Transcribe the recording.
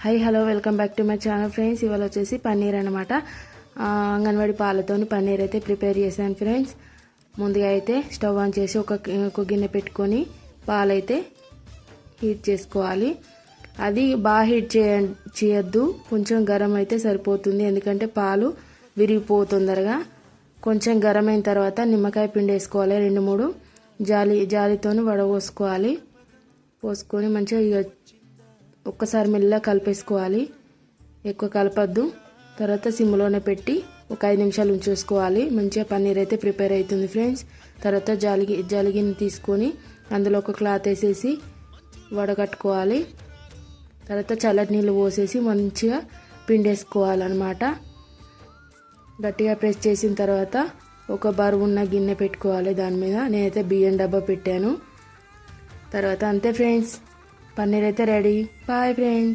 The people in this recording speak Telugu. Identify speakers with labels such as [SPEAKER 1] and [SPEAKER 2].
[SPEAKER 1] Hello welcome back to my channel friends. ఇవాళ వచ్చేసి పన్నీర్ అనమాట. అంగన్వాడి పాలతో పన్నీర్ అయితే ప్రిపేర్ చేశాను ఫ్రెండ్స్. ముందుగా అయితే స్టవ్ ఆన్ చేసి ఒక గిన్నె పెట్టుకొని పాలైతే హీట్ చేసుకోవాలి. అది బాగా హీట్ చేయొద్దు, కొంచెం గరం అయితే సరిపోతుంది. ఎందుకంటే పాలు విరిగిపోవు తొందరగా. కొంచెం గరం అయిన తర్వాత నిమ్మకాయ పిండి వేసుకోవాలి. 2-3 జాలితోని వడపోసుకోవాలి. పోసుకొని మంచిగా ఒక్కసారి మెల్లగా కలిపేసుకోవాలి. ఎక్కువ కలపద్దు. తర్వాత సిమ్లోనే పెట్టి ఒక 5 నిమిషాలు ఉంచేసుకోవాలి. మంచిగా పన్నీర్ అయితే ప్రిపేర్ అవుతుంది ఫ్రెండ్స్. తర్వాత జాలిగిని తీసుకొని అందులో ఒక క్లాత్ వేసేసి వడగట్టుకోవాలి. తర్వాత చల్లటి నీళ్ళు పోసేసి మంచిగా పిండేసుకోవాలన్నమాట. గట్టిగా ప్రెస్ చేసిన తర్వాత ఒక బరువున్న గిన్నె పెట్టుకోవాలి. దాని మీద నేనైతే బియ్యం డబ్బా పెట్టాను. తర్వాత అంతే ఫ్రెండ్స్, పన్నీర్ అయితే రెడీ. Bye friends.